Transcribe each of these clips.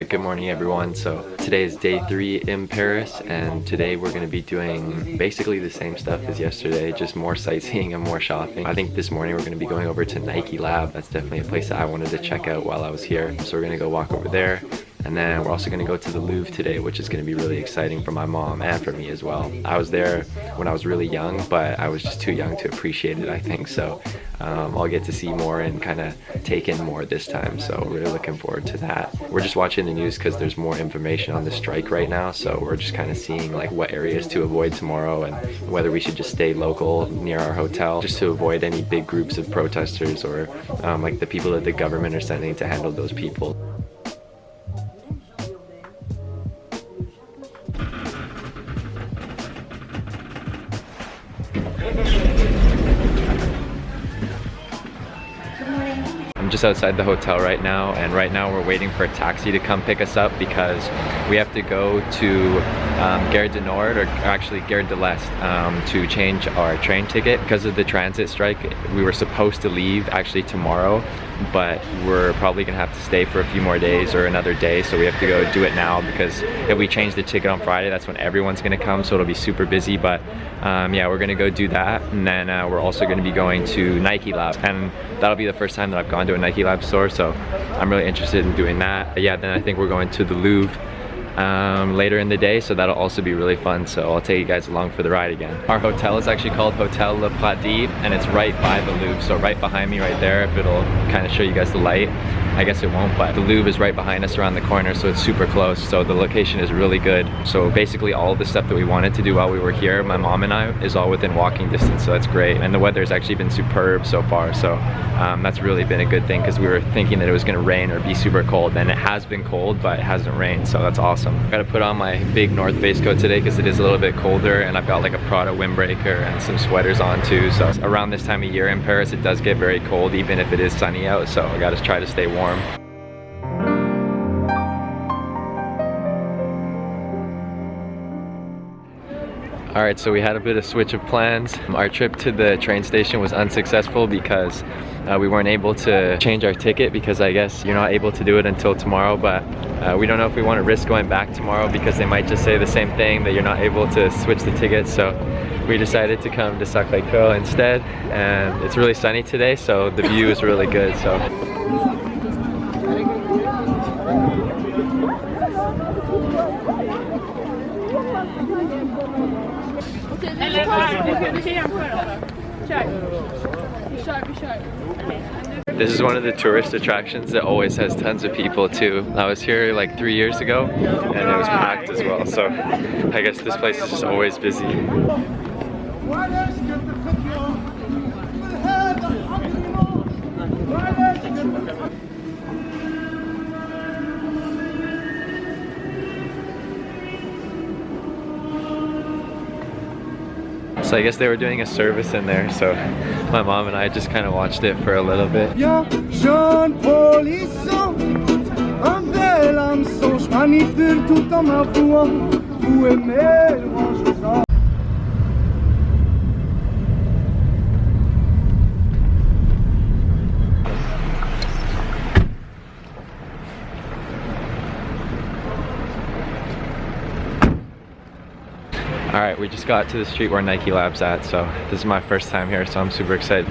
Good morning everyone. So today is day 3 in Paris, and today we're going to be doing basically the same stuff as yesterday, just more sightseeing and more shopping. I think this morning we're going to be going over to Nike Lab. That's definitely a place that I wanted to check out while I was here. So we're going to go walk over there. And then we're also going to go to the Louvre today, which is going to be really exciting for my mom and for me as well. I was there when I was really young, but I was just too young to appreciate it, I think. So I'll get to see more and kind of take in more this time. So really looking forward to that. We're just watching the news because there's more information on the strike right now. So we're just kind of seeing like what areas to avoid tomorrow and whether we should just stay local near our hotel just to avoid any big groups of protesters or like the people that the government are sending to handle those people. I'm just outside the hotel right now, and right now we're waiting for a taxi to come pick us up because we have to go to Gare du Nord, or actually Gare de l'Est, to change our train ticket. Because of the transit strike, we were supposed to leave actually tomorrow, but we're probably gonna have to stay for a few more days or another day, so we have to go do it now because if we change the ticket on Friday, that's when everyone's gonna come, so it'll be super busy. But yeah, we're gonna go do that, and then we're also gonna be going to Nike Lab, and that'll be the first time that I've gone to a Nike Lab store, so I'm really interested in doing that. But yeah, then I think we're going to the Louvre later in the day, so that'll also be really fun, so I'll take you guys along for the ride again. Our hotel is actually called Hotel Le Paradis, and it's right by the Louvre, so right behind me right there, if it'll kind of show you guys the light. I guess it won't, but the Louvre is right behind us around the corner, so it's super close, so the location is really good. So basically all of the stuff that we wanted to do while we were here, my mom and I, is all within walking distance, so that's great. And the weather has actually been superb so far, so that's really been a good thing, because we were thinking that it was going to rain or be super cold, and it has been cold, but it hasn't rained, so that's awesome. Got to put on my big North Face coat today because it is a little bit colder, and I've got like a Prada windbreaker and some sweaters on too. So around this time of year in Paris, it does get very cold even if it is sunny out, so I got to try to stay warm. Alright, so we had a bit of switch of plans. Our trip to the train station was unsuccessful because we weren't able to change our ticket, because I guess you're not able to do it until tomorrow, but we don't know if we want to risk going back tomorrow because they might just say the same thing, that you're not able to switch the ticket. So we decided to come to Sacré-Cœur instead, and it's really sunny today, so the view is really good. So this is one of the tourist attractions that always has tons of people too. I was here like 3 years ago and it was packed as well, so I guess this place is just always busy. So I guess they were doing a service in there, so my mom and I just kind of watched it for a little bit. Alright, we just got to the street where Nike Lab's at, so this is my first time here, so I'm super excited.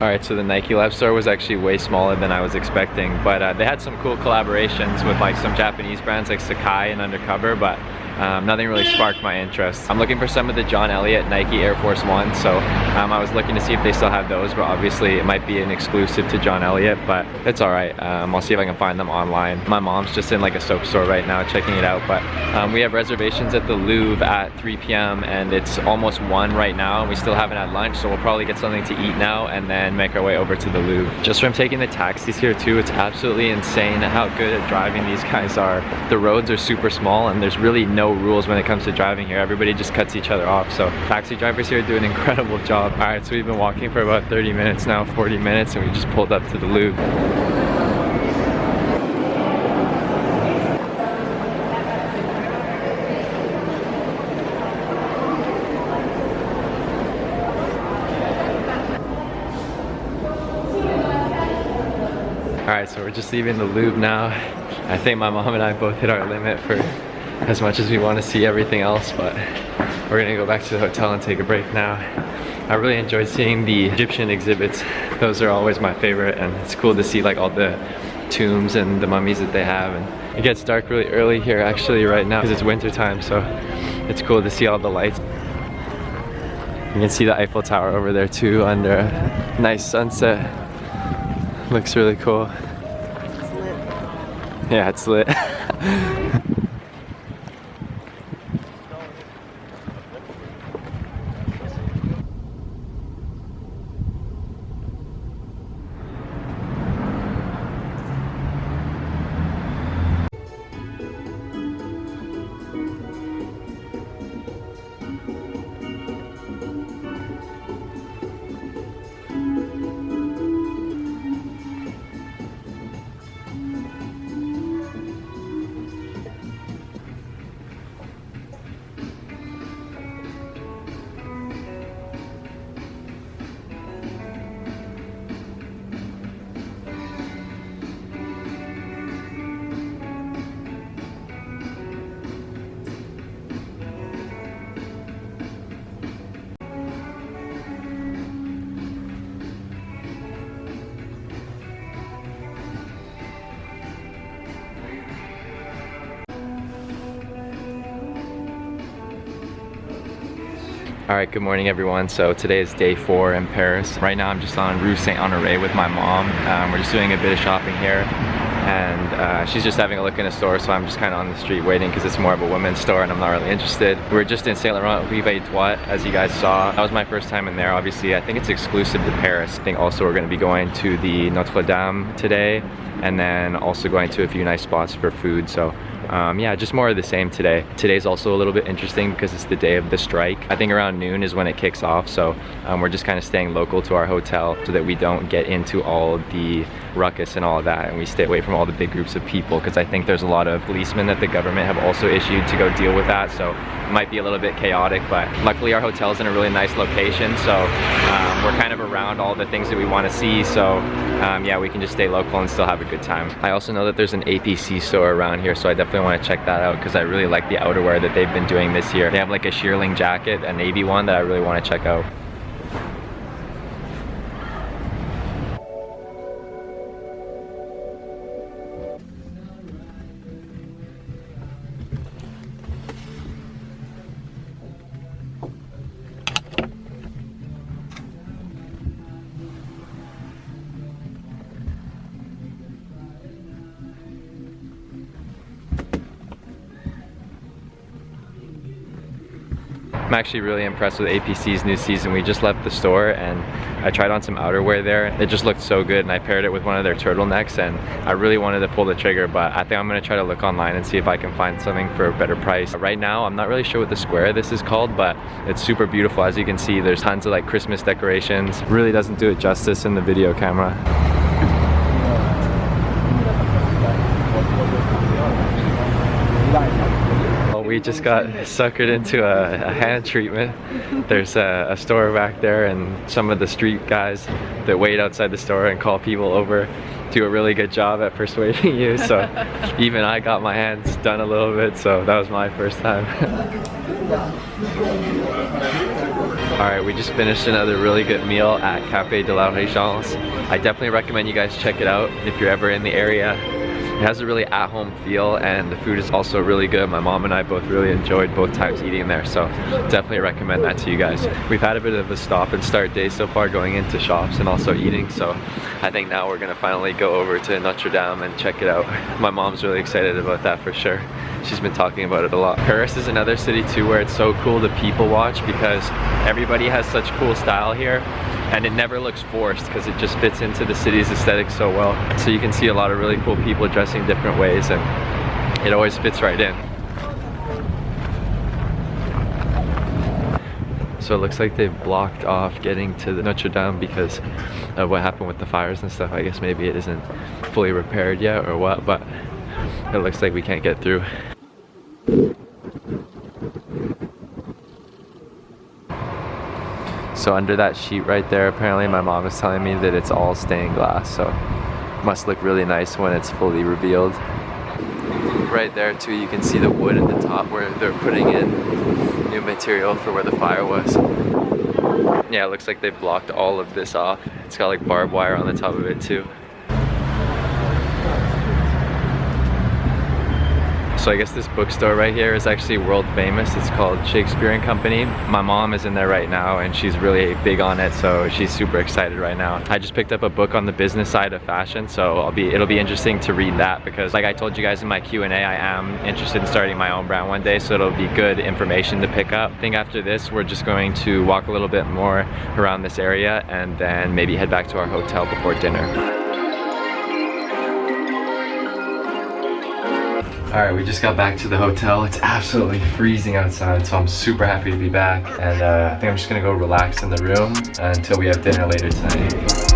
Alright, so the Nike Lab store was actually way smaller than I was expecting, but they had some cool collaborations with like some Japanese brands like Sacai and Undercover, but nothing really sparked my interest. I'm looking for some of the John Elliott Nike Air Force One, so I was looking to see if they still have those, but obviously it might be an exclusive to John Elliott, but it's alright. I'll see if I can find them online. My mom's just in like a soap store right now checking it out, but we have reservations at the Louvre at 3 p.m. and it's almost 1 right now, and we still haven't had lunch, so we'll probably get something to eat now and then make our way over to the Louvre. Just from taking the taxis here too, it's absolutely insane how good at driving these guys are. The roads are super small and there's really no rules when it comes to driving here. Everybody just cuts each other off, so taxi drivers here do an incredible job. Alright, so we've been walking for about 30 minutes now, 40 minutes, and we just pulled up to the Louvre. Alright, so we're just leaving the Louvre now. I think my mom and I both hit our limit for as much as we want to see everything else, but we're gonna go back to the hotel and take a break now. I really enjoyed seeing the Egyptian exhibits. Those are always my favorite, and it's cool to see like all the tombs and the mummies that they have. And it gets dark really early here actually right now because it's winter time, so it's cool to see all the lights. You can see the Eiffel Tower over there too under a nice sunset. Looks really cool. It's lit. Yeah, it's lit. Alright, good morning everyone. So today is day 4 in Paris. Right now I'm just on Rue Saint-Honoré with my mom. We're just doing a bit of shopping here, and she's just having a look in a store, so I'm just kind of on the street waiting because it's more of a women's store and I'm not really interested. We're just in Saint Laurent Rive Droite, as you guys saw. That was my first time in there. Obviously I think it's exclusive to Paris. I think also we're going to be going to the Notre Dame today, and then also going to a few nice spots for food. So yeah, just more of the same today. Today's also a little bit interesting because it's the day of the strike. I think around noon is when it kicks off, so we're just kind of staying local to our hotel so that we don't get into all the ruckus and all of that, and we stay away from all the big groups of people, because I think there's a lot of policemen that the government have also issued to go deal with that, so it might be a little bit chaotic. But luckily our hotel's in a really nice location, so we're kind of around all the things that we want to see, so yeah, we can just stay local and still have a good time. I also know that there's an APC store around here, so I definitely want to check that out because I really like the outerwear that they've been doing this year. They have like a shearling jacket, a navy one that I really want to check out. I'm actually really impressed with APC's new season. We just left the store and I tried on some outerwear there. It just looked so good, and I paired it with one of their turtlenecks, and I really wanted to pull the trigger, but I think I'm gonna try to look online and see if I can find something for a better price. Right now, I'm not really sure what the square this is called, but it's super beautiful. As you can see, there's tons of like Christmas decorations. Really doesn't do it justice in the video camera. We just got suckered into a hand treatment. There's a store back there, and some of the street guys that wait outside the store and call people over do a really good job at persuading you. So even I got my hands done a little bit, so that was my first time. Alright, we just finished another really good meal at Café de la Régence. I definitely recommend you guys check it out if you're ever in the area. It has a really at-home feel, and the food is also really good. My mom and I both really enjoyed both times eating there, so definitely recommend that to you guys. We've had a bit of a stop and start day so far, going into shops and also eating, so I think now we're gonna finally go over to Notre Dame and check it out. My mom's really excited about that for sure. She's been talking about it a lot. Paris is another city too where it's so cool to people watch because everybody has such cool style here, and it never looks forced because it just fits into the city's aesthetic so well. So you can see a lot of really cool people dressing different ways, and it always fits right in. So it looks like they've blocked off getting to the Notre Dame because of what happened with the fires and stuff. I guess maybe it isn't fully repaired yet or what, but it looks like we can't get through. So under that sheet right there, apparently my mom is telling me that it's all stained glass, so it must look really nice when it's fully revealed. Right there too, you can see the wood at the top where they're putting in new material for where the fire was. Yeah, it looks like they blocked all of this off. It's got like barbed wire on the top of it too. So I guess this bookstore right here is actually world famous. It's called Shakespeare and Company. My mom is in there right now and she's really big on it, so she's super excited right now. I just picked up a book on the business side of fashion, so it'll be interesting to read that because like I told you guys in my Q&A, I am interested in starting my own brand one day, so it'll be good information to pick up. I think after this, we're just going to walk a little bit more around this area and then maybe head back to our hotel before dinner. Alright, we just got back to the hotel. It's absolutely freezing outside, so I'm super happy to be back. And I think I'm just gonna go relax in the room until we have dinner later tonight.